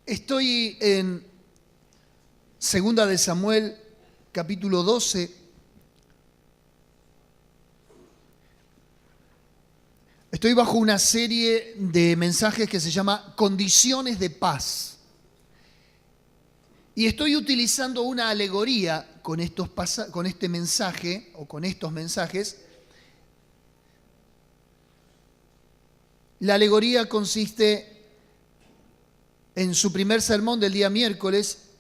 Estoy en Segunda de Samuel, capítulo 12. Estoy bajo una serie de mensajes que se llama Condiciones de Paz. Y estoy utilizando una alegoría con este mensaje, o con estos mensajes. La alegoría consiste en su primer sermón del día miércoles,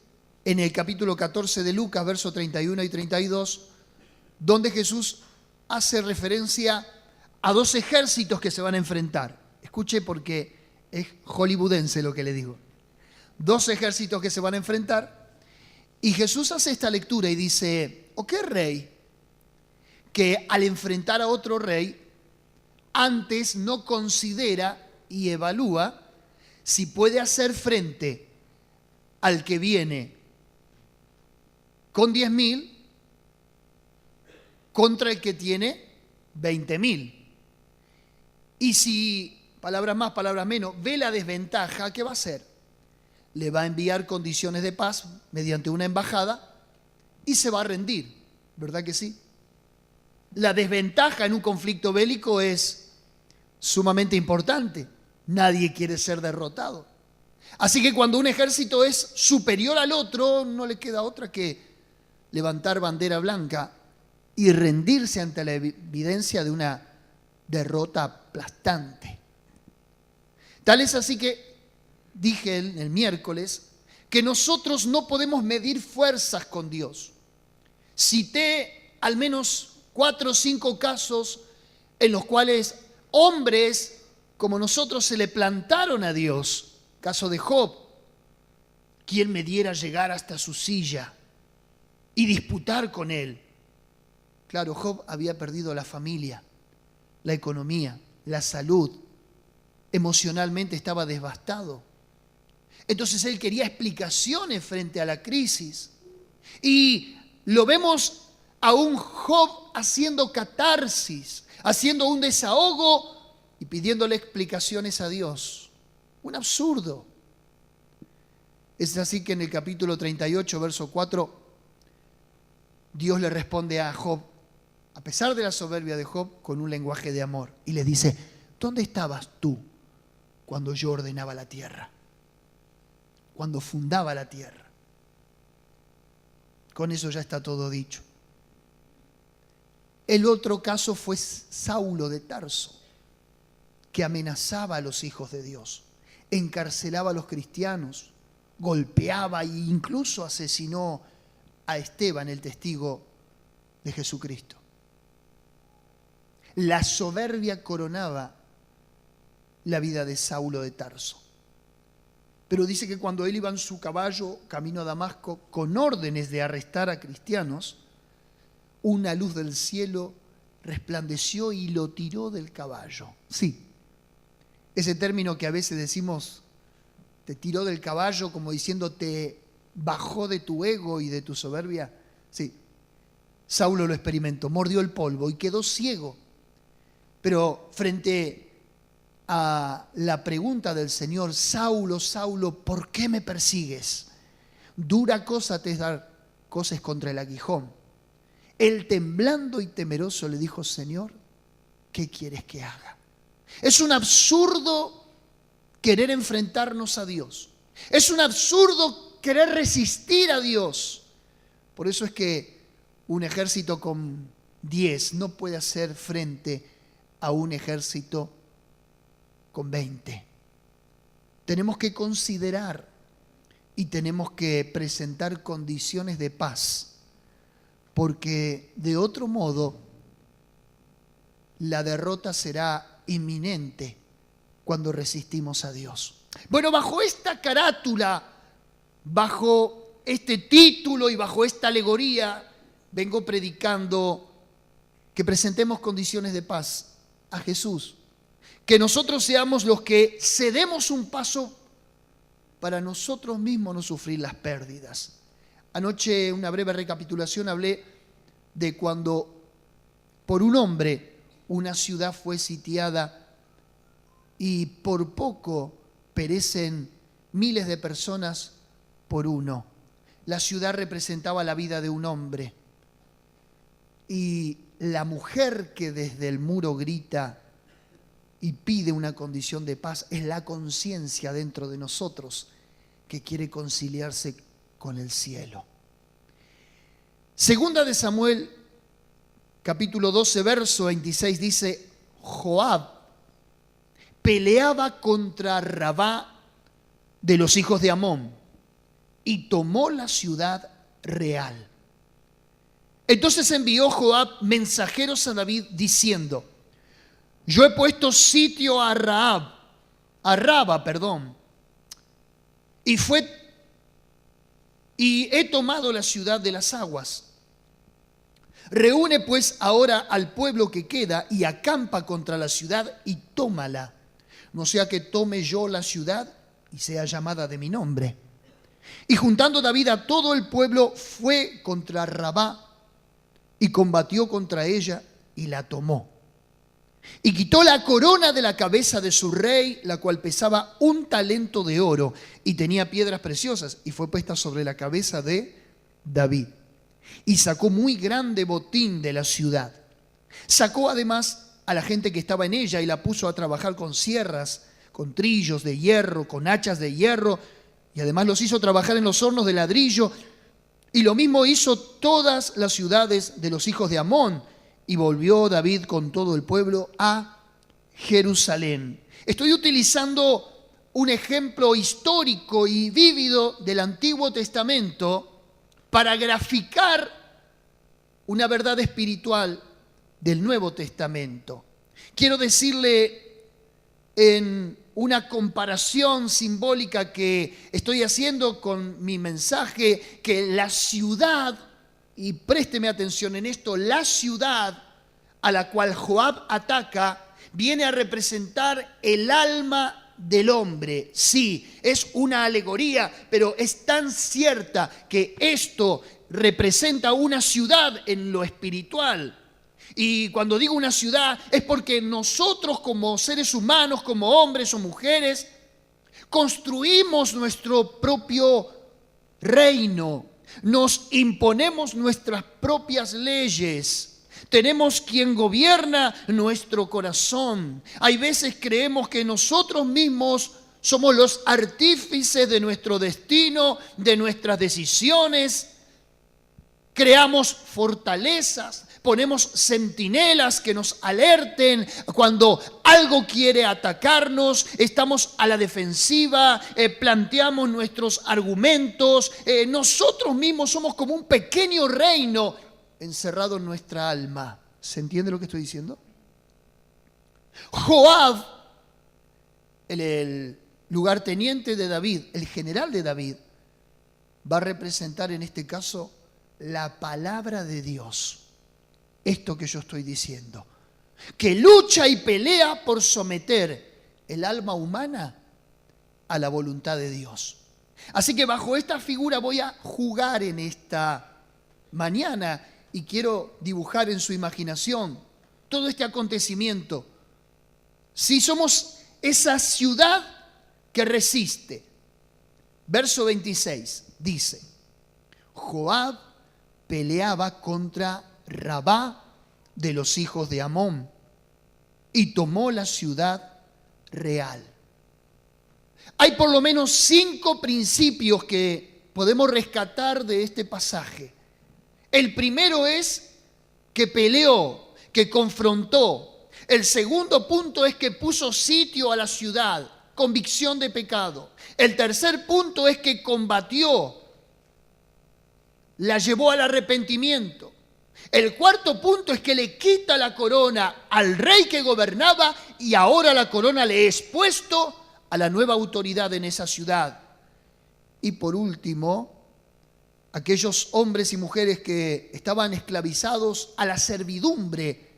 en el capítulo 14 de Lucas, versos 31 y 32, donde Jesús hace referencia a dos ejércitos que se van a enfrentar. Escuche porque es hollywoodense lo que le digo. Dos ejércitos que se van a enfrentar, y Jesús hace esta lectura y dice: ¿o qué rey que al enfrentar a otro rey antes no considera y evalúa si puede hacer frente al que viene con 10.000 contra el que tiene 20.000? Y si, palabras más, palabras menos, ve la desventaja, ¿qué va a hacer? Le va a enviar condiciones de paz mediante una embajada y se va a rendir, ¿verdad que sí? La desventaja en un conflicto bélico es sumamente importante. Nadie quiere ser derrotado. Así que cuando un ejército es superior al otro, no le queda otra que levantar bandera blanca y rendirse ante la evidencia de una derrota aplastante. Tal es así que dije el miércoles que nosotros no podemos medir fuerzas con Dios. Cité al menos 4 o 5 casos en los cuales hombres como nosotros se le plantaron a Dios. Caso de Job: ¿quién me diera llegar hasta su silla y disputar con él? Claro, Job había perdido la familia, la economía, la salud. Emocionalmente estaba devastado. Entonces él quería explicaciones frente a la crisis. Y lo vemos a un Job haciendo catarsis, haciendo un desahogo y pidiéndole explicaciones a Dios. Un absurdo. Es así que en el capítulo 38, verso 4, Dios le responde a Job, a pesar de la soberbia de Job, con un lenguaje de amor. Y le dice: ¿dónde estabas tú cuando yo ordenaba la tierra? Cuando fundaba la tierra. Con eso ya está todo dicho. El otro caso fue Saulo de Tarso, que amenazaba a los hijos de Dios, encarcelaba a los cristianos, golpeaba e incluso asesinó a Esteban, el testigo de Jesucristo. La soberbia coronaba la vida de Saulo de Tarso. Pero dice que cuando él iba en su caballo camino a Damasco con órdenes de arrestar a cristianos, una luz del cielo resplandeció y lo tiró del caballo. Sí, ese término que a veces decimos, te tiró del caballo, como diciendo te bajó de tu ego y de tu soberbia. Sí, Saulo lo experimentó, mordió el polvo y quedó ciego. Pero frente a la pregunta del Señor: Saulo, Saulo, ¿por qué me persigues? Dura cosa te es dar coces contra el aguijón. Él, temblando y temeroso, le dijo: Señor, ¿qué quieres que haga? Es un absurdo querer enfrentarnos a Dios. Es un absurdo querer resistir a Dios. Por eso es que un ejército con 10 no puede hacer frente a un ejército con 20. Tenemos que considerar y tenemos que presentar condiciones de paz, porque de otro modo la derrota será inminente cuando resistimos a Dios. Bueno, bajo esta carátula, bajo este título y bajo esta alegoría, vengo predicando que presentemos condiciones de paz a Jesús. Que nosotros seamos los que cedemos un paso para nosotros mismos no sufrir las pérdidas. Anoche, una breve recapitulación, hablé de cuando por un hombre una ciudad fue sitiada y por poco perecen miles de personas por uno. La ciudad representaba la vida de un hombre. Y la mujer que desde el muro grita y pide una condición de paz es la conciencia dentro de nosotros que quiere conciliarse con el cielo. Segunda de Samuel, capítulo 12, verso 26, dice: Joab peleaba contra Rabá de los hijos de Amón y tomó la ciudad real. Entonces envió Joab mensajeros a David diciendo: yo he puesto sitio a Raba, y he tomado la ciudad de las aguas. Reúne pues ahora al pueblo que queda y acampa contra la ciudad y tómala, no sea que tome yo la ciudad y sea llamada de mi nombre. Y juntando David a todo el pueblo, fue contra Rabá y combatió contra ella y la tomó. Y quitó la corona de la cabeza de su rey, la cual pesaba 1 talento de oro y tenía piedras preciosas, y fue puesta sobre la cabeza de David. Y sacó muy grande botín de la ciudad. Sacó además a la gente que estaba en ella y la puso a trabajar con sierras, con trillos de hierro, con hachas de hierro, y además los hizo trabajar en los hornos de ladrillo. Y lo mismo hizo todas las ciudades de los hijos de Amón. Y volvió David con todo el pueblo a Jerusalén. Estoy utilizando un ejemplo histórico y vívido del Antiguo Testamento para graficar una verdad espiritual del Nuevo Testamento. Quiero decirle en una comparación simbólica que estoy haciendo con mi mensaje que la ciudad, y présteme atención en esto, la ciudad a la cual Joab ataca viene a representar el alma del hombre. Sí, es una alegoría, pero es tan cierta que esto representa una ciudad en lo espiritual. Y cuando digo una ciudad es porque nosotros como seres humanos, como hombres o mujeres, construimos nuestro propio reino. Nos imponemos nuestras propias leyes. Tenemos quien gobierna nuestro corazón. Hay veces creemos que nosotros mismos somos los artífices de nuestro destino, de nuestras decisiones. Creamos fortalezas, ponemos centinelas que nos alerten cuando algo quiere atacarnos, estamos a la defensiva, planteamos nuestros argumentos. Nosotros mismos somos como un pequeño reino encerrado en nuestra alma. ¿Se entiende lo que estoy diciendo? Joab, el lugarteniente de David, el general de David, va a representar en este caso la palabra de Dios. Esto que yo estoy diciendo, que lucha y pelea por someter el alma humana a la voluntad de Dios. Así que bajo esta figura voy a jugar en esta mañana y quiero dibujar en su imaginación todo este acontecimiento. Si somos esa ciudad que resiste. Verso 26 dice: Joab peleaba contra Rabá de los hijos de Amón y tomó la ciudad real. Hay por lo menos 5 principios que podemos rescatar de este pasaje. El primero es que peleó, que confrontó. El segundo punto es que puso sitio a la ciudad, convicción de pecado. El tercer punto es que combatió, la llevó al arrepentimiento. El cuarto punto es que le quita la corona al rey que gobernaba y ahora la corona le es puesto a la nueva autoridad en esa ciudad. Y por último, aquellos hombres y mujeres que estaban esclavizados a la servidumbre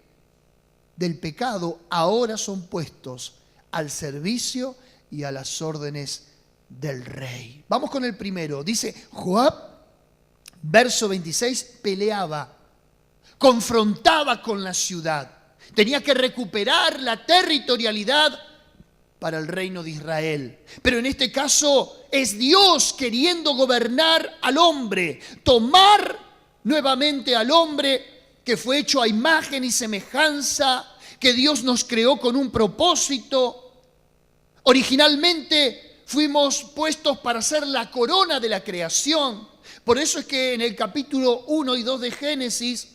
del pecado, ahora son puestos al servicio y a las órdenes del rey. Vamos con el primero. Dice Joab, verso 26, peleaba, confrontaba con la ciudad. Tenía que recuperar la territorialidad para el reino de Israel. Pero en este caso es Dios queriendo gobernar al hombre, tomar nuevamente al hombre que fue hecho a imagen y semejanza, que Dios nos creó con un propósito. Originalmente fuimos puestos para ser la corona de la creación. Por eso es que en el capítulo 1 y 2 de Génesis,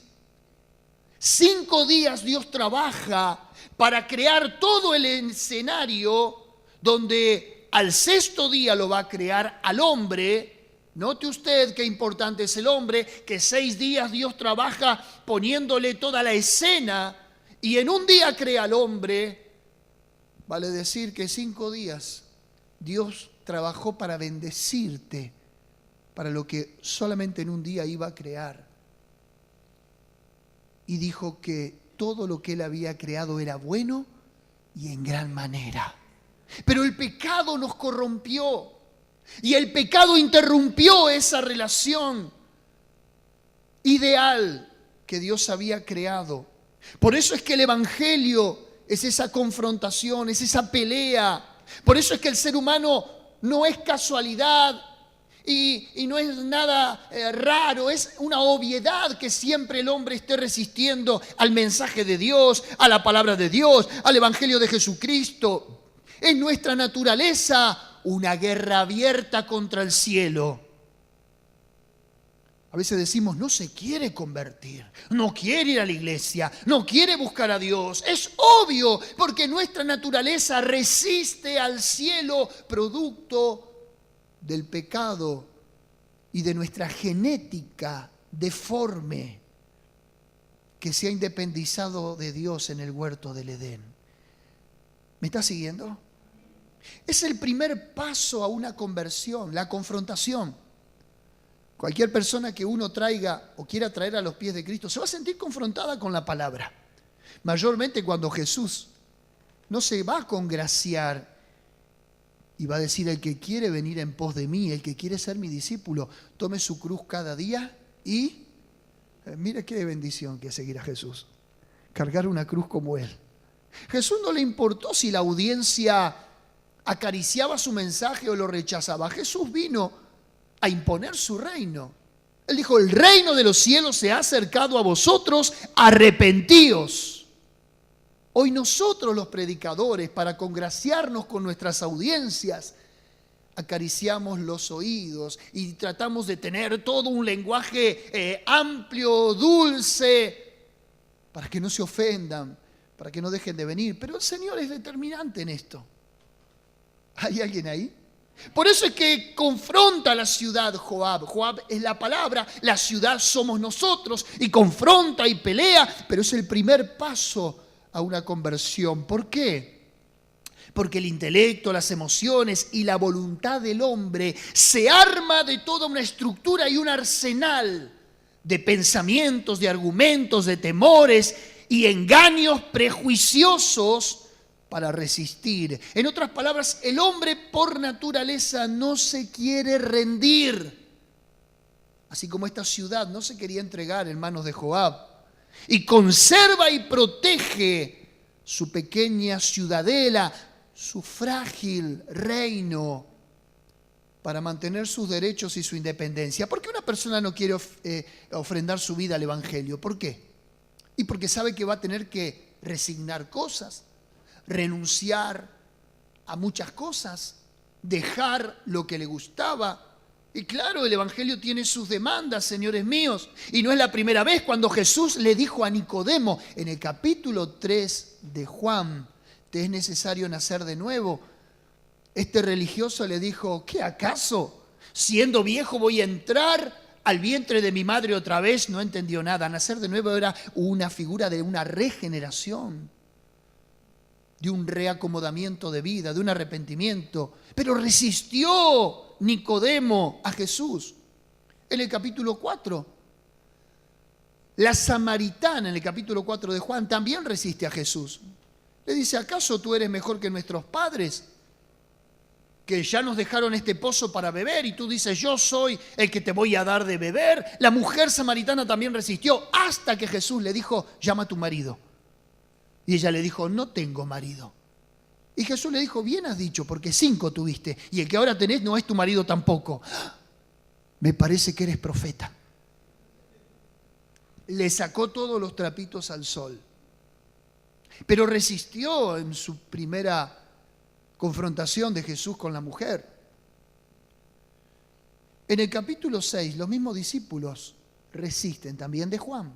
5 días Dios trabaja para crear todo el escenario donde al 6.º día lo va a crear al hombre. Note usted qué importante es el hombre, que 6 días Dios trabaja poniéndole toda la escena y en un día crea al hombre. Vale decir que 5 días Dios trabajó para bendecirte, para lo que solamente en un día iba a crear. Y dijo que todo lo que él había creado era bueno y en gran manera. Pero el pecado nos corrompió y el pecado interrumpió esa relación ideal que Dios había creado. Por eso es que el Evangelio es esa confrontación, es esa pelea. Por eso es que el ser humano no es casualidad y no es nada raro, es una obviedad que siempre el hombre esté resistiendo al mensaje de Dios, a la palabra de Dios, al Evangelio de Jesucristo. Es nuestra naturaleza una guerra abierta contra el cielo. A veces decimos, no se quiere convertir, no quiere ir a la iglesia, no quiere buscar a Dios. Es obvio, porque nuestra naturaleza resiste al cielo, producto del pecado y de nuestra genética deforme que se ha independizado de Dios en el huerto del Edén. ¿Me está siguiendo? Es el primer paso a una conversión, la confrontación. Cualquier persona que uno traiga o quiera traer a los pies de Cristo se va a sentir confrontada con la palabra. Mayormente cuando Jesús no se va a congraciar y va a decir: el que quiere venir en pos de mí, el que quiere ser mi discípulo, tome su cruz cada día y... mire qué bendición que es seguir a Jesús. Cargar una cruz como Él. Jesús no le importó si la audiencia acariciaba su mensaje o lo rechazaba. Jesús vino a imponer su reino. Él dijo: el reino de los cielos se ha acercado a vosotros, arrepentíos. Hoy nosotros los predicadores, para congraciarnos con nuestras audiencias, acariciamos los oídos y tratamos de tener todo un lenguaje amplio, dulce, para que no se ofendan, para que no dejen de venir. Pero el Señor es determinante en esto. ¿Hay alguien ahí? Por eso es que confronta a la ciudad Joab. Joab es la palabra, la ciudad somos nosotros, y confronta y pelea, pero es el primer paso a una conversión. ¿Por qué? Porque el intelecto, las emociones y la voluntad del hombre se arma de toda una estructura y un arsenal de pensamientos, de argumentos, de temores y engaños prejuiciosos para resistir. En otras palabras, el hombre por naturaleza no se quiere rendir. Así como esta ciudad no se quería entregar en manos de Joab. Y conserva y protege su pequeña ciudadela, su frágil reino, para mantener sus derechos y su independencia. ¿Por qué una persona no quiere ofrendar su vida al Evangelio? ¿Por qué? Y porque sabe que va a tener que resignar cosas, renunciar a muchas cosas, dejar lo que le gustaba. Y claro, el Evangelio tiene sus demandas, señores míos. Y no es la primera vez cuando Jesús le dijo a Nicodemo en el capítulo 3 de Juan: te es necesario nacer de nuevo. Este religioso le dijo: ¿qué acaso? Siendo viejo voy a entrar al vientre de mi madre otra vez. No entendió nada. Nacer de nuevo era una figura de una regeneración, de un reacomodamiento de vida, de un arrepentimiento. Pero resistió Nicodemo a Jesús. En el capítulo 4, la samaritana, en el capítulo 4 de Juan, también resiste a Jesús. Le dice: ¿acaso tú eres mejor que nuestros padres, que ya nos dejaron este pozo para beber, y tú dices: yo soy el que te voy a dar de beber? La mujer samaritana también resistió, hasta que Jesús le dijo: llama a tu marido. Y ella le dijo: no tengo marido. Y Jesús le dijo, bien has dicho, porque 5 tuviste, y el que ahora tenés no es tu marido tampoco. Me parece que eres profeta. Le sacó todos los trapitos al sol. Pero resistió en su primera confrontación de Jesús con la mujer. En el capítulo 6, los mismos discípulos resisten también de Juan.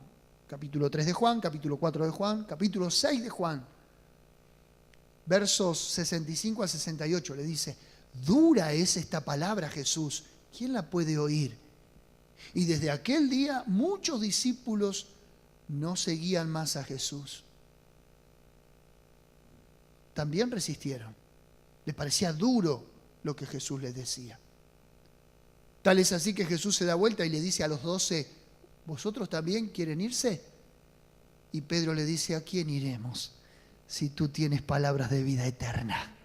Capítulo 3 de Juan, capítulo 4 de Juan, capítulo 6 de Juan. Versos 65 al 68 le dice, dura es esta palabra, Jesús, ¿quién la puede oír? Y desde aquel día muchos discípulos no seguían más a Jesús. También resistieron. Les parecía duro lo que Jesús les decía. Tal es así que Jesús se da vuelta y le dice a los 12, ¿vosotros también quieren irse? Y Pedro le dice, ¿a quién iremos si tú tienes palabras de vida eterna?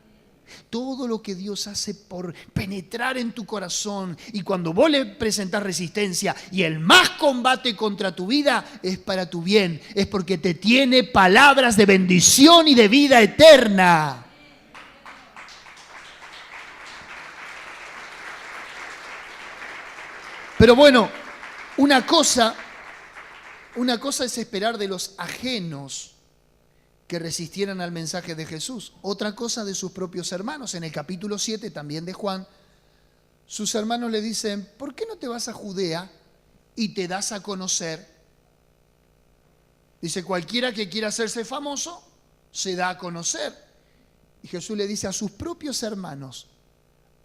Todo lo que Dios hace por penetrar en tu corazón y cuando vos le presentás resistencia y el más combate contra tu vida es para tu bien, es porque te tiene palabras de bendición y de vida eterna. Pero bueno, una cosa es esperar de los ajenos que resistieran al mensaje de Jesús. Otra cosa de sus propios hermanos. En el capítulo 7 también de Juan, sus hermanos le dicen, ¿por qué no te vas a Judea y te das a conocer? Dice, cualquiera que quiera hacerse famoso, se da a conocer. Y Jesús le dice a sus propios hermanos,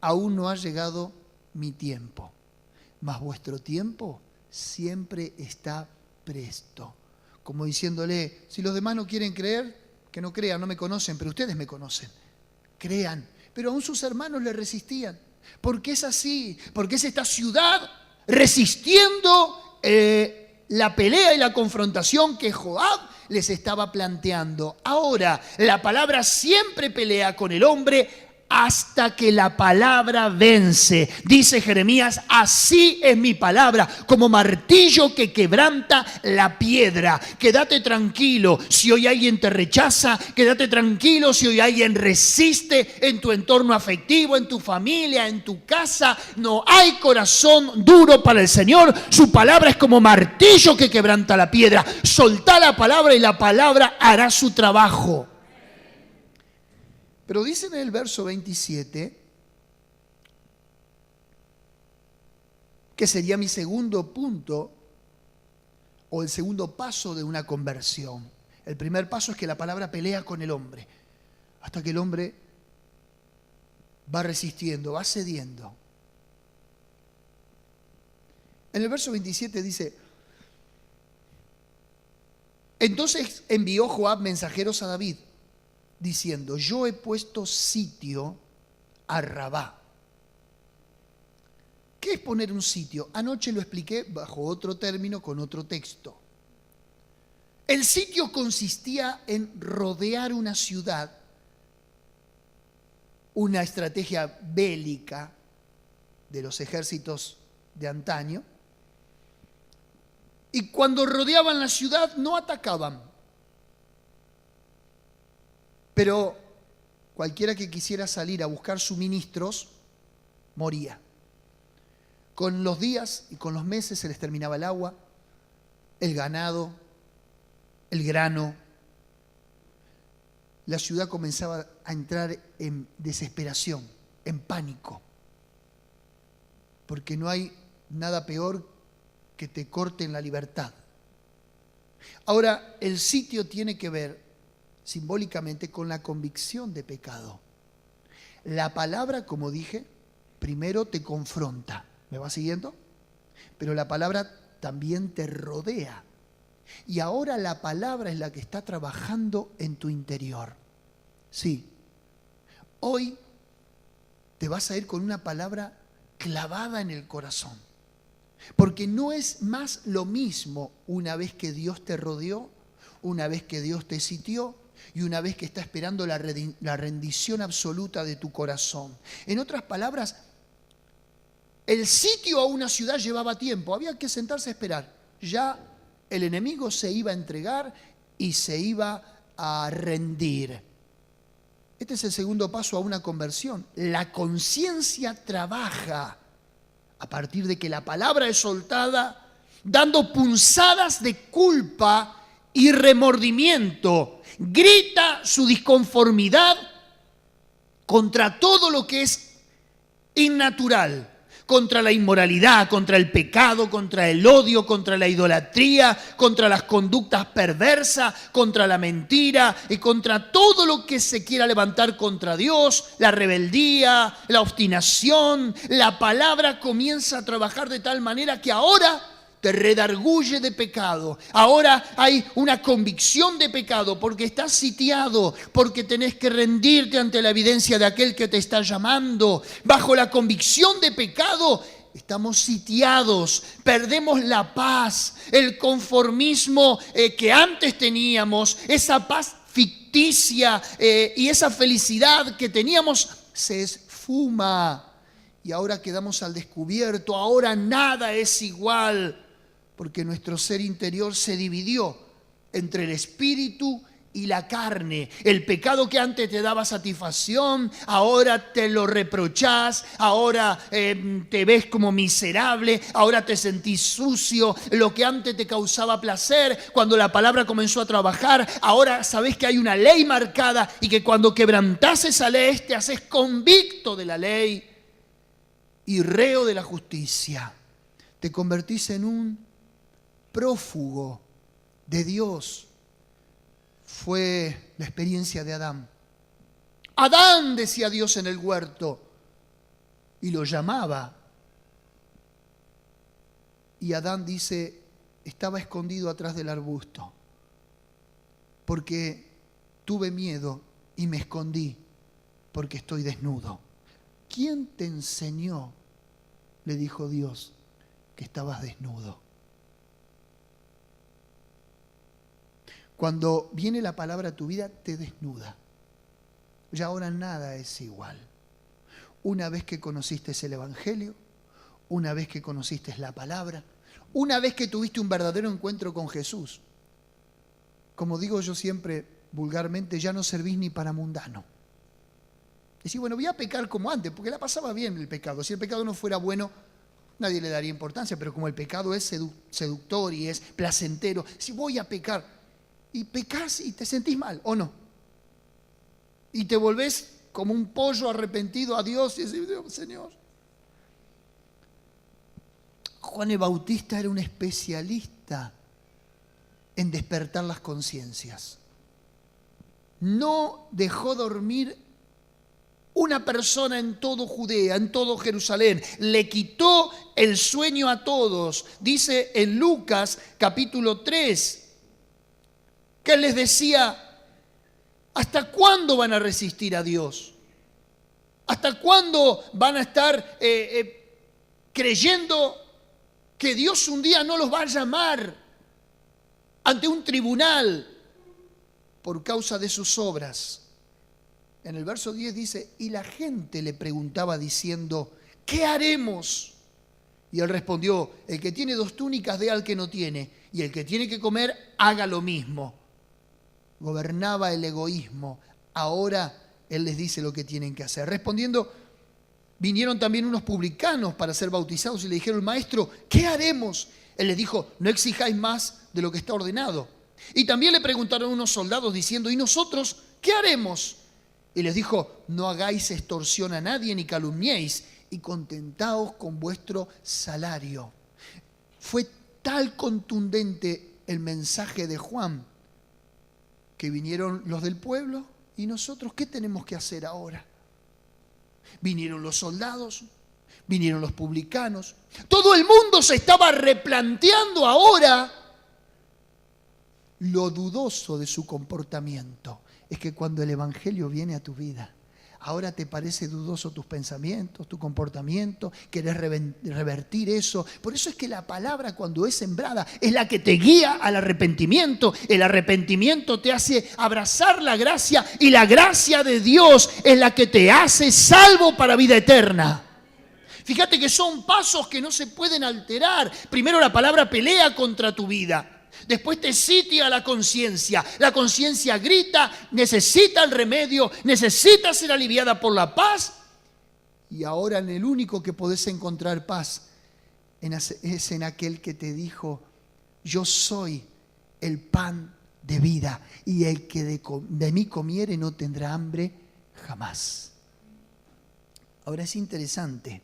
aún no ha llegado mi tiempo, mas vuestro tiempo siempre está presto. Como diciéndole, si los demás no quieren creer, que no crean, no me conocen, pero ustedes me conocen. Crean. Pero aún sus hermanos le resistían. ¿Por qué es así? Porque es esta ciudad resistiendo la pelea y la confrontación que Joab les estaba planteando. Ahora, la palabra siempre pelea con el hombre hasta que la palabra vence. Dice Jeremías, así es mi palabra, como martillo que quebranta la piedra. Quédate tranquilo si hoy alguien te rechaza, quédate tranquilo si hoy alguien resiste en tu entorno afectivo, en tu familia, en tu casa. No hay corazón duro para el Señor. Su palabra es como martillo que quebranta la piedra. Soltá la palabra y la palabra hará su trabajo. Pero dice en el verso 27, que sería mi segundo punto o el segundo paso de una conversión. El primer paso es que la palabra pelea con el hombre, hasta que el hombre va resistiendo, va cediendo. En el verso 27 dice, entonces envió Joab mensajeros a David, diciendo, yo he puesto sitio a Rabá. ¿Qué es poner un sitio? Anoche lo expliqué bajo otro término, con otro texto. El sitio consistía en rodear una ciudad, una estrategia bélica de los ejércitos de antaño, y cuando rodeaban la ciudad no atacaban. Pero cualquiera que quisiera salir a buscar suministros, moría. Con los días y con los meses se les terminaba el agua, el ganado, el grano. La ciudad comenzaba a entrar en desesperación, en pánico. Porque no hay nada peor que te corten la libertad. Ahora, el sitio tiene que ver simbólicamente con la convicción de pecado. La palabra, como dije, primero te confronta. ¿Me va siguiendo? Pero la palabra también te rodea. Y ahora la palabra es la que está trabajando en tu interior. Sí. Hoy te vas a ir con una palabra clavada en el corazón. Porque no es más lo mismo una vez que Dios te rodeó, una vez que Dios te sitió, y una vez que está esperando la rendición absoluta de tu corazón. En otras palabras, el sitio a una ciudad llevaba tiempo, había que sentarse a esperar. Ya el enemigo se iba a entregar y se iba a rendir. Este es el segundo paso a una conversión. La conciencia trabaja a partir de que la palabra es soltada, dando punzadas de culpa y remordimiento. Grita su disconformidad contra todo lo que es innatural, contra la inmoralidad, contra el pecado, contra el odio, contra la idolatría, contra las conductas perversas, contra la mentira y contra todo lo que se quiera levantar contra Dios, la rebeldía, la obstinación. La palabra comienza a trabajar de tal manera que ahora te redarguye de pecado. Ahora hay una convicción de pecado porque estás sitiado, porque tenés que rendirte ante la evidencia de aquel que te está llamando. Bajo la convicción de pecado estamos sitiados, perdemos la paz, el conformismo que antes teníamos, esa paz ficticia y esa felicidad que teníamos se esfuma. Y ahora quedamos al descubierto, ahora nada es igual. Porque nuestro ser interior se dividió entre el espíritu y la carne. El pecado que antes te daba satisfacción, ahora te lo reprochás, ahora te ves como miserable, ahora te sentís sucio. Lo que antes te causaba placer, cuando la palabra comenzó a trabajar, ahora sabés que hay una ley marcada y que cuando quebrantás esa ley te haces convicto de la ley y reo de la justicia. Te convertís en un prófugo de Dios. Fue la experiencia de Adán. Adán, decía Dios en el huerto, y lo llamaba. Y Adán dice, estaba escondido atrás del arbusto, porque tuve miedo y me escondí, porque estoy desnudo. ¿Quién te enseñó, le dijo Dios, que estabas desnudo? Cuando viene la palabra a tu vida, te desnuda. Ya ahora nada es igual. Una vez que conociste el Evangelio, una vez que conociste la palabra, una vez que tuviste un verdadero encuentro con Jesús, como digo yo siempre vulgarmente, ya no servís ni para mundano. Decís, bueno, voy a pecar como antes, porque la pasaba bien el pecado. Si el pecado no fuera bueno, nadie le daría importancia, pero como el pecado es seductor y es placentero, si voy a pecar, y pecás y te sentís mal, ¿o no? Y te volvés como un pollo arrepentido a Dios y decís, Señor. Juan el Bautista era un especialista en despertar las conciencias. No dejó dormir una persona en todo Judea, en todo Jerusalén. Le quitó el sueño a todos. Dice en Lucas capítulo 3, que les decía, ¿hasta cuándo van a resistir a Dios? ¿Hasta cuándo van a estar creyendo que Dios un día no los va a llamar ante un tribunal por causa de sus obras? En el verso 10 dice, y la gente le preguntaba diciendo, ¿qué haremos? Y él respondió, el que tiene 2 túnicas dé al que no tiene, y el que tiene que comer haga lo mismo. Gobernaba el egoísmo. Ahora él les dice lo que tienen que hacer. Respondiendo, vinieron también unos publicanos para ser bautizados y le dijeron, maestro, ¿qué haremos? Él les dijo, no exijáis más de lo que está ordenado. Y también le preguntaron unos soldados diciendo, ¿y nosotros qué haremos? Y les dijo, no hagáis extorsión a nadie ni calumniéis y contentaos con vuestro salario. Fue tal contundente el mensaje de Juan que vinieron los del pueblo y nosotros, ¿qué tenemos que hacer ahora? Vinieron los soldados, vinieron los publicanos. Todo el mundo se estaba replanteando ahora lo dudoso de su comportamiento. Es que cuando el Evangelio viene a tu vida, ahora te parece dudoso tus pensamientos, tu comportamiento, querés revertir eso. Por eso es que la palabra, cuando es sembrada, es la que te guía al arrepentimiento. El arrepentimiento te hace abrazar la gracia y la gracia de Dios es la que te hace salvo para vida eterna. Fíjate que son pasos que no se pueden alterar. Primero la palabra pelea contra tu vida. Después te sitia la conciencia. La conciencia grita, necesita el remedio, necesita ser aliviada por la paz. Y ahora en el único que podés encontrar paz es en aquel que te dijo: yo soy el pan de vida, y el que de mí comiere no tendrá hambre jamás. Ahora es interesante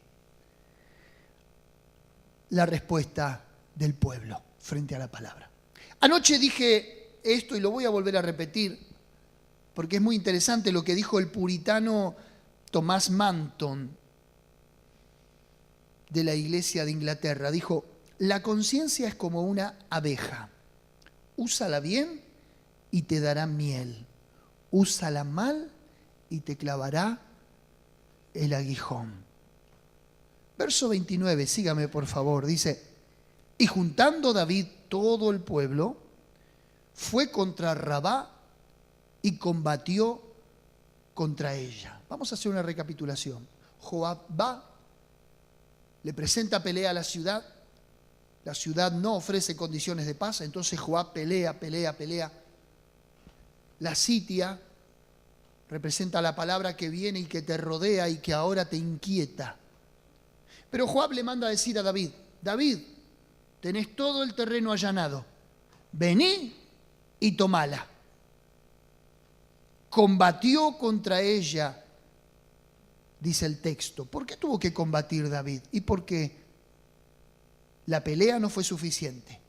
la respuesta del pueblo frente a la palabra. Anoche dije esto y lo voy a volver a repetir porque es muy interesante lo que dijo el puritano Thomas Manton de la Iglesia de Inglaterra. Dijo: la conciencia es como una abeja. Úsala bien y te dará miel. Úsala mal y te clavará el aguijón. Verso 29, sígame por favor, dice: y juntando David todo el pueblo, fue contra Rabá y combatió contra ella. Vamos a hacer una recapitulación. Joab va, le presenta pelea a la ciudad no ofrece condiciones de paz, entonces Joab pelea. La sitia representa la palabra que viene y que te rodea y que ahora te inquieta. Pero Joab le manda a decir a David: David, tenés todo el terreno allanado, vení y tomala. Combatió contra ella, dice el texto. ¿Por qué tuvo que combatir David? Y porque la pelea no fue suficiente,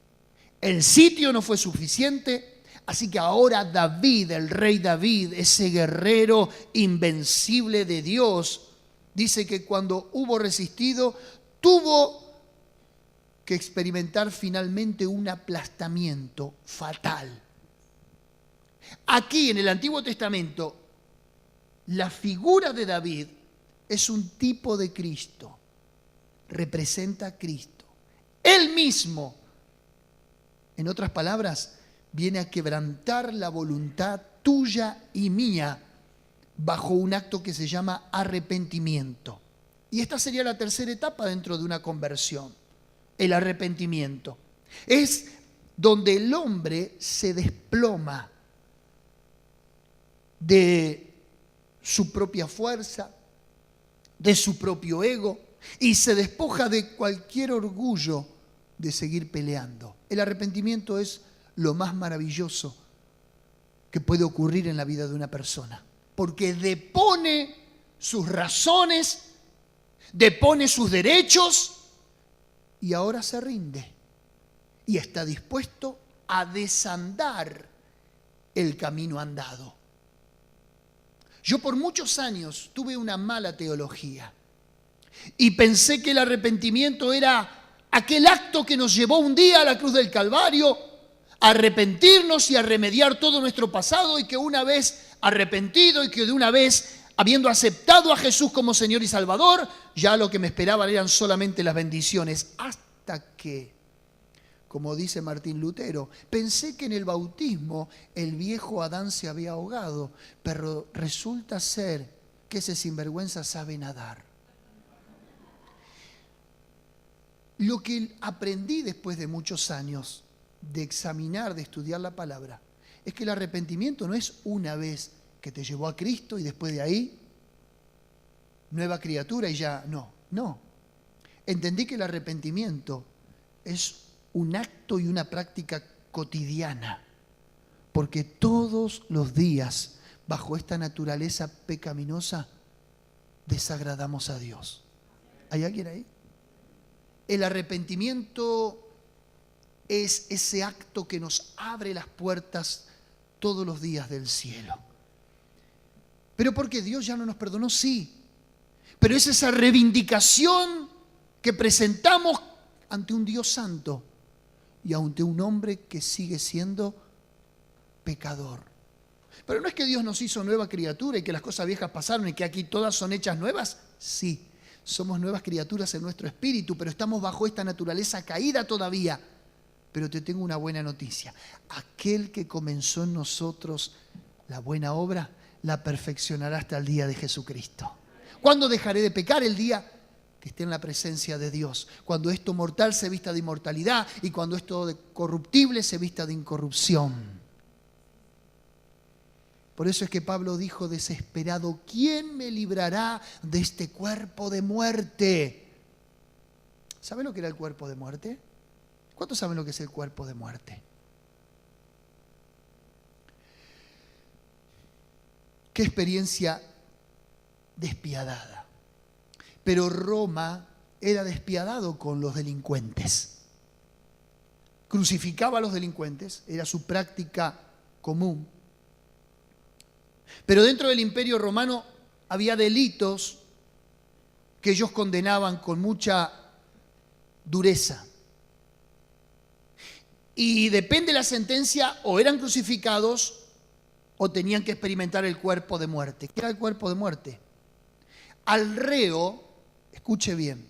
el sitio no fue suficiente. Así que ahora David, el rey David, ese guerrero invencible de Dios, dice que cuando hubo resistido, tuvo que experimentar finalmente un aplastamiento fatal. Aquí en el Antiguo Testamento, la figura de David es un tipo de Cristo, representa a Cristo. Él mismo, en otras palabras, viene a quebrantar la voluntad tuya y mía bajo un acto que se llama arrepentimiento. Y esta sería la tercera etapa dentro de una conversión, el arrepentimiento. Es donde el hombre se desploma de su propia fuerza, de su propio ego, y se despoja de cualquier orgullo de seguir peleando. El arrepentimiento es lo más maravilloso que puede ocurrir en la vida de una persona, porque depone sus razones, depone sus derechos y ahora se rinde y está dispuesto a desandar el camino andado. Yo por muchos años tuve una mala teología y pensé que el arrepentimiento era aquel acto que nos llevó un día a la cruz del Calvario a arrepentirnos y a remediar todo nuestro pasado, y que una vez arrepentido y que de una vez habiendo aceptado a Jesús como Señor y Salvador, ya lo que me esperaban eran solamente las bendiciones. Hasta que, como dice Martín Lutero, pensé que en el bautismo el viejo Adán se había ahogado, pero resulta ser que ese sinvergüenza sabe nadar. Lo que aprendí después de muchos años de examinar, de estudiar la palabra, es que el arrepentimiento no es una vez que te llevó a Cristo y después de ahí nueva criatura y ya no. Entendí que el arrepentimiento es un acto y una práctica cotidiana, porque todos los días bajo esta naturaleza pecaminosa desagradamos a Dios. ¿Hay alguien ahí? El arrepentimiento es ese acto que nos abre las puertas todos los días del cielo. ¿Pero porque Dios ya no nos perdonó? Sí. Pero es esa reivindicación que presentamos ante un Dios santo y ante un hombre que sigue siendo pecador. Pero no es que Dios nos hizo nueva criatura y que las cosas viejas pasaron y que aquí todas son hechas nuevas. Sí, somos nuevas criaturas en nuestro espíritu, pero estamos bajo esta naturaleza caída todavía. Pero te tengo una buena noticia. Aquel que comenzó en nosotros la buena obra, la perfeccionará hasta el día de Jesucristo. ¿Cuándo dejaré de pecar? El día esté en la presencia de Dios. Cuando esto mortal se vista de inmortalidad y cuando esto de corruptible se vista de incorrupción. Por eso es que Pablo dijo desesperado, ¿quién me librará de este cuerpo de muerte? ¿Sabe lo que era el cuerpo de muerte? ¿Cuántos saben lo que es el cuerpo de muerte? Qué experiencia despiadada. Pero Roma era despiadado con los delincuentes. Crucificaba a los delincuentes, era su práctica común. Pero dentro del Imperio Romano había delitos que ellos condenaban con mucha dureza. Y depende de la sentencia, o eran crucificados o tenían que experimentar el cuerpo de muerte. ¿Qué era el cuerpo de muerte? Al reo, escuche bien,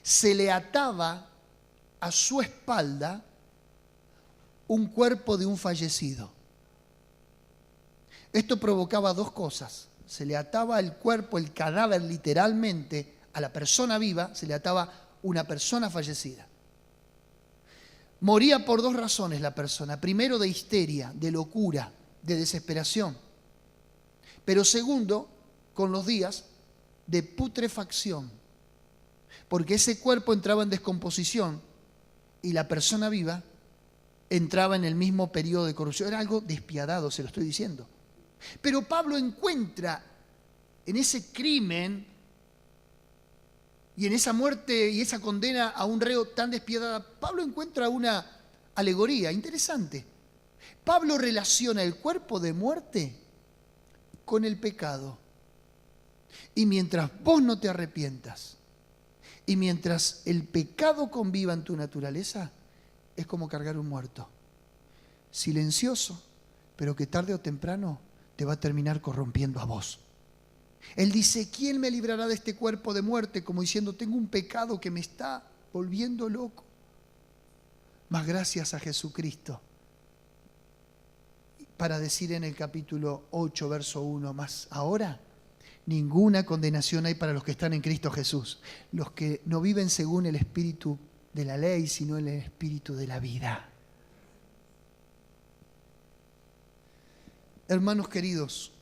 se le ataba a su espalda un cuerpo de un fallecido. Esto provocaba dos cosas. Se le ataba el cuerpo, el cadáver literalmente, a la persona viva, se le ataba una persona fallecida. Moría por dos razones la persona. Primero, de histeria, de locura, de desesperación. Pero segundo, con los días, de putrefacción. Porque ese cuerpo entraba en descomposición y la persona viva entraba en el mismo periodo de corrupción. Era algo despiadado, se lo estoy diciendo. Pero Pablo encuentra en ese crimen y en esa muerte y esa condena a un reo tan despiadada, Pablo encuentra una alegoría interesante. Pablo relaciona el cuerpo de muerte con el pecado. Y mientras vos no te arrepientas y mientras el pecado conviva en tu naturaleza, es como cargar un muerto. Silencioso, pero que tarde o temprano te va a terminar corrompiendo a vos. Él dice, ¿quién me librará de este cuerpo de muerte? Como diciendo, tengo un pecado que me está volviendo loco. Mas gracias a Jesucristo. Para decir en el capítulo 8, verso 1, más ahora, ninguna condenación hay para los que están en Cristo Jesús. Los que no viven según el espíritu de la ley, sino en el espíritu de la vida. Hermanos queridos,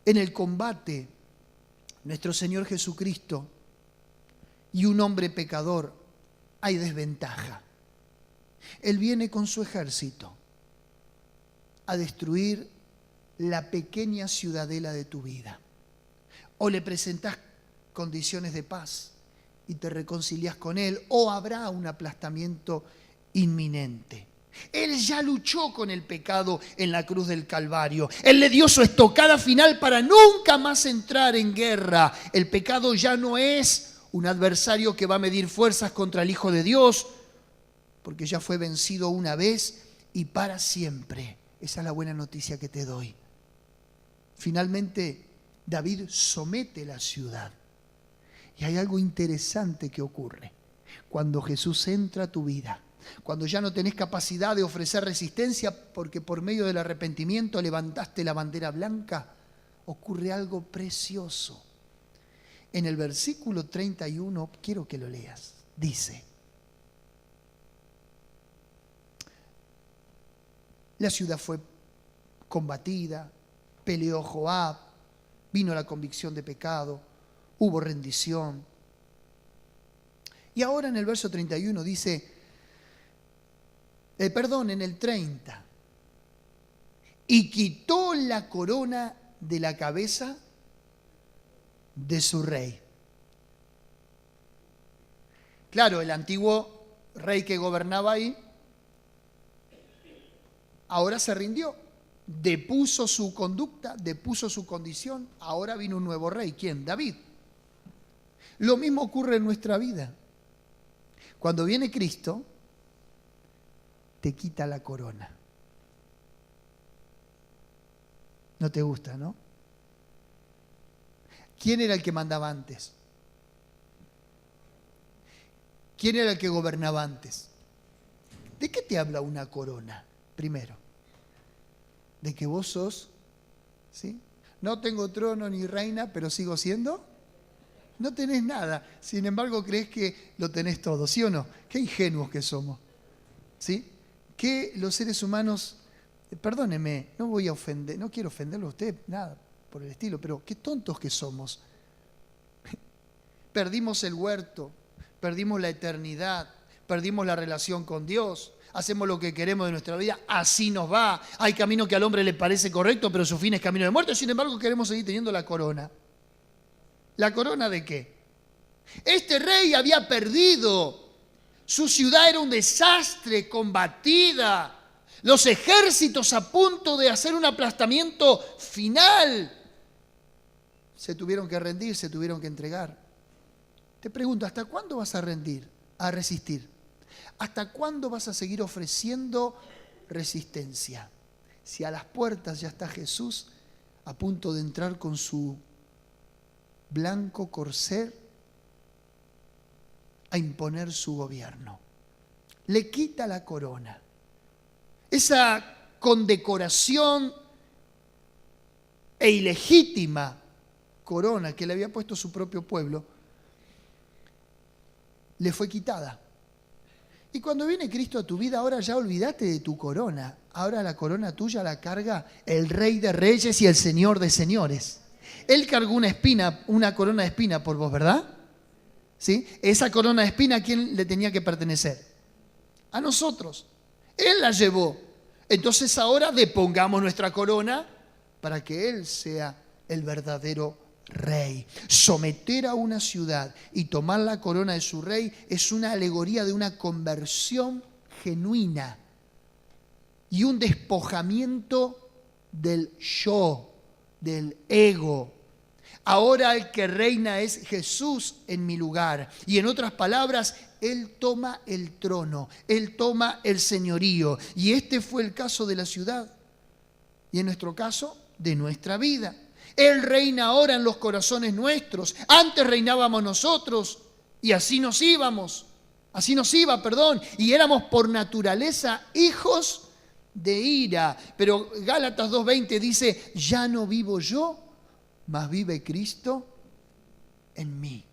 en el combate, nuestro Señor Jesucristo y un hombre pecador, hay desventaja. Él viene con su ejército a destruir la pequeña ciudadela de tu vida. O le presentás condiciones de paz y te reconcilias con Él, o habrá un aplastamiento inminente. Él ya luchó con el pecado en la cruz del Calvario. Él le dio su estocada final para nunca más entrar en guerra. El pecado ya no es un adversario que va a medir fuerzas contra el Hijo de Dios, porque ya fue vencido una vez y para siempre. Esa es la buena noticia que te doy. Finalmente, David somete la ciudad. Y hay algo interesante que ocurre. Cuando Jesús entra a tu vida, cuando ya no tenés capacidad de ofrecer resistencia porque por medio del arrepentimiento levantaste la bandera blanca, ocurre algo precioso. En el versículo 31, quiero que lo leas, dice: la ciudad fue combatida, peleó Joab, vino la convicción de pecado, hubo rendición. Y ahora en el verso 31 dice, en el 30, y quitó la corona de la cabeza de su rey. Claro, el antiguo rey que gobernaba ahí, ahora se rindió, depuso su conducta, depuso su condición, ahora vino un nuevo rey. ¿Quién? David. Lo mismo ocurre en nuestra vida. Cuando viene Cristo, te quita la corona. No te gusta, ¿no? ¿Quién era el que mandaba antes? ¿Quién era el que gobernaba antes? ¿De qué te habla una corona? Primero, de que vos sos, ¿sí? No tengo trono ni reina, pero sigo siendo No tenés nada, sin embargo crees que lo tenés todo, ¿sí o no? Qué ingenuos que somos, ¿sí? Que los seres humanos, perdóneme, no voy a ofender, no quiero ofenderlo a usted, nada por el estilo, pero qué tontos que somos. Perdimos el huerto, perdimos la eternidad, perdimos la relación con Dios, hacemos lo que queremos de nuestra vida, así nos va. Hay camino que al hombre le parece correcto, pero su fin es camino de muerte, sin embargo queremos seguir teniendo la corona. ¿La corona de qué? Este rey había perdido. Su ciudad era un desastre, combatida. Los ejércitos a punto de hacer un aplastamiento final. Se tuvieron que rendir, se tuvieron que entregar. Te pregunto, ¿hasta cuándo vas a rendir, a resistir? ¿Hasta cuándo vas a seguir ofreciendo resistencia? Si a las puertas ya está Jesús a punto de entrar con su blanco corcel a imponer su gobierno. Le quita la corona. Esa condecoración e ilegítima corona que le había puesto su propio pueblo, le fue quitada. Y cuando viene Cristo a tu vida, ahora ya olvídate de tu corona. Ahora la corona tuya la carga el Rey de Reyes y el Señor de Señores. Él cargó una corona de espina por vos, ¿verdad? ¿Sí? Esa corona de espina, ¿a quién le tenía que pertenecer? A nosotros. Él la llevó. Entonces ahora depongamos nuestra corona para que Él sea el verdadero rey. Someter a una ciudad y tomar la corona de su rey es una alegoría de una conversión genuina y un despojamiento del yo, del ego. Ahora el que reina es Jesús en mi lugar. Y en otras palabras, Él toma el trono, Él toma el señorío. Y este fue el caso de la ciudad. Y en nuestro caso, de nuestra vida. Él reina ahora en los corazones nuestros. Antes reinábamos nosotros y así nos íbamos. Así nos iba, perdón. Y éramos por naturaleza hijos de ira. Pero Gálatas 2:20 dice, ya no vivo yo, mas vive Cristo en mí.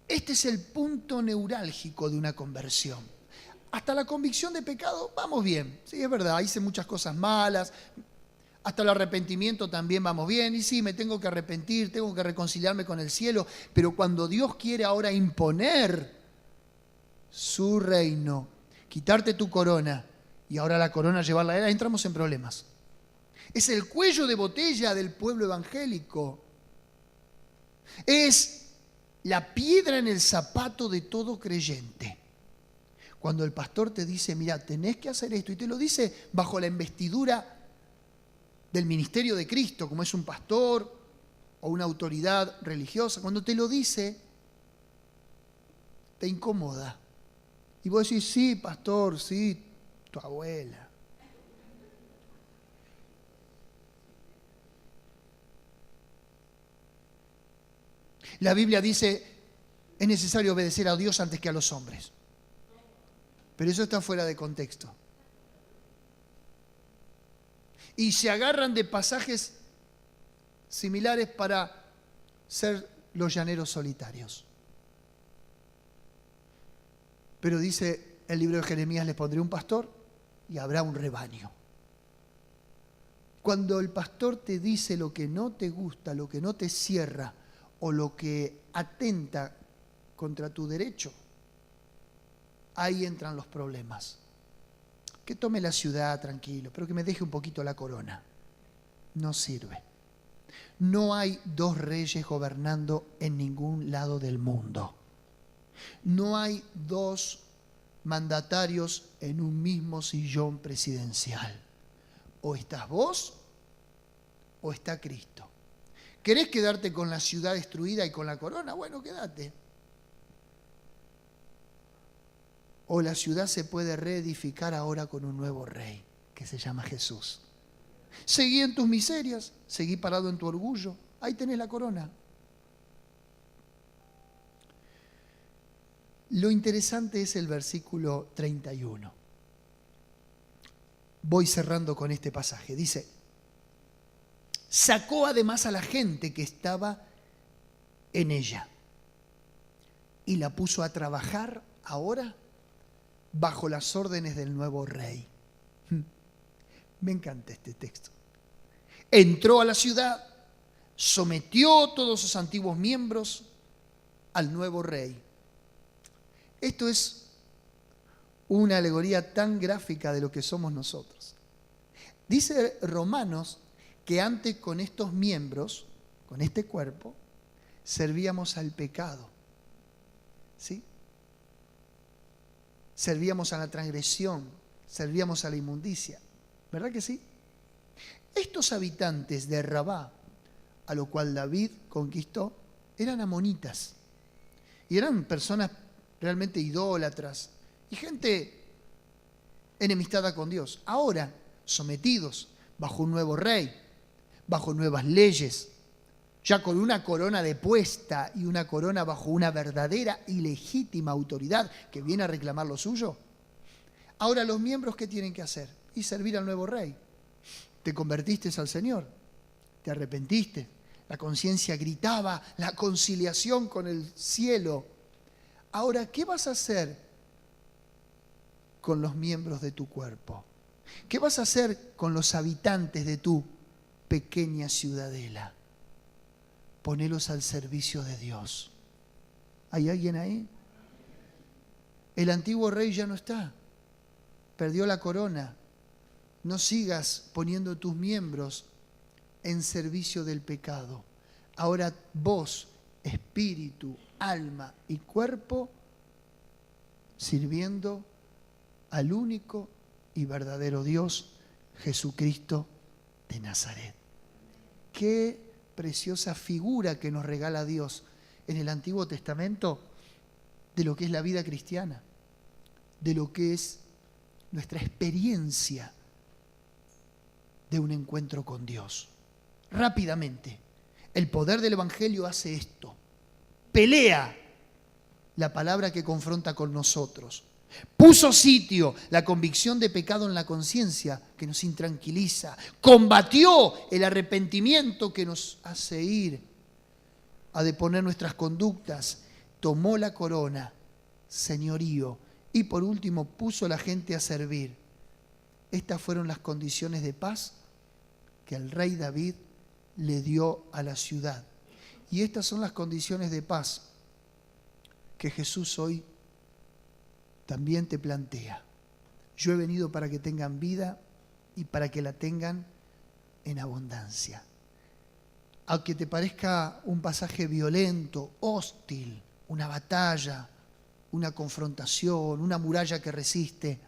Este es el punto neurálgico de una conversión. Hasta la convicción de pecado vamos bien. Sí, es verdad, hice muchas cosas malas. Hasta el arrepentimiento también vamos bien. Y sí, me tengo que arrepentir, tengo que reconciliarme con el cielo. Pero cuando Dios quiere ahora imponer su reino, quitarte tu corona y ahora la corona llevarla a Él, entramos en problemas. Es el cuello de botella del pueblo evangélico. Es la piedra en el zapato de todo creyente. Cuando el pastor te dice, mira, tenés que hacer esto, y te lo dice bajo la investidura del ministerio de Cristo, como es un pastor o una autoridad religiosa, cuando te lo dice, te incomoda. Y vos decís, sí, pastor, sí, tu abuela. La Biblia dice, es necesario obedecer a Dios antes que a los hombres. Pero eso está fuera de contexto. Y se agarran de pasajes similares para ser los llaneros solitarios. Pero dice el libro de Jeremías, les pondré un pastor y habrá un rebaño. Cuando el pastor te dice lo que no te gusta, lo que no te cierra o lo que atenta contra tu derecho, ahí entran los problemas. Que tome la ciudad tranquilo, pero que me deje un poquito la corona. No sirve. No hay dos reyes gobernando en ningún lado del mundo. No hay dos mandatarios en un mismo sillón presidencial. O estás vos o está Cristo. ¿Querés quedarte con la ciudad destruida y con la corona? Bueno, quédate. O la ciudad se puede reedificar ahora con un nuevo rey, que se llama Jesús. Seguí en tus miserias, seguí parado en tu orgullo. Ahí tenés la corona. Lo interesante es el versículo 31. Voy cerrando con este pasaje. Dice, sacó además a la gente que estaba en ella y la puso a trabajar ahora bajo las órdenes del nuevo rey. Me encanta este texto. Entró a la ciudad, sometió todos sus antiguos miembros al nuevo rey. Esto es una alegoría tan gráfica de lo que somos nosotros. Dice Romanos que antes con estos miembros, con este cuerpo, servíamos al pecado. ¿Sí? Servíamos a la transgresión, servíamos a la inmundicia. ¿Verdad que sí? Estos habitantes de Rabá, a lo cual David conquistó, eran amonitas. Y eran personas realmente idólatras y gente enemistada con Dios. Ahora, sometidos bajo un nuevo rey, bajo nuevas leyes, ya con una corona depuesta y una corona bajo una verdadera y legítima autoridad que viene a reclamar lo suyo. Ahora los miembros, ¿qué tienen que hacer? Y servir al nuevo rey. Te convertiste al Señor, te arrepentiste, la conciencia gritaba la conciliación con el cielo. Ahora, ¿qué vas a hacer con los miembros de tu cuerpo? ¿Qué vas a hacer con los habitantes de tu pequeña ciudadela? Ponelos al servicio de Dios. ¿Hay alguien ahí? El antiguo rey ya no está. Perdió la corona. No sigas poniendo tus miembros en servicio del pecado. Ahora vos, espíritu, alma y cuerpo, sirviendo al único y verdadero Dios, Jesucristo de Nazaret. Qué preciosa figura que nos regala Dios en el Antiguo Testamento de lo que es la vida cristiana, de lo que es nuestra experiencia de un encuentro con Dios. Rápidamente, el poder del Evangelio hace esto. Pelea la palabra que confronta con nosotros. Puso sitio la convicción de pecado en la conciencia que nos intranquiliza. Combatió el arrepentimiento que nos hace ir a deponer nuestras conductas. Tomó la corona, señorío, y por último puso a la gente a servir. Estas fueron las condiciones de paz que el rey David le dio a la ciudad. Y estas son las condiciones de paz que Jesús hoy también te plantea. Yo he venido para que tengan vida y para que la tengan en abundancia. Aunque te parezca un pasaje violento, hostil, una batalla, una confrontación, una muralla que resiste,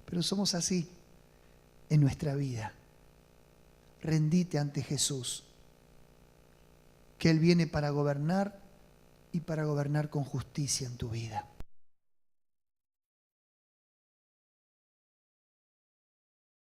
pero somos así en nuestra vida. Rendite ante Jesús, que Él viene para gobernar y para gobernar con justicia en tu vida.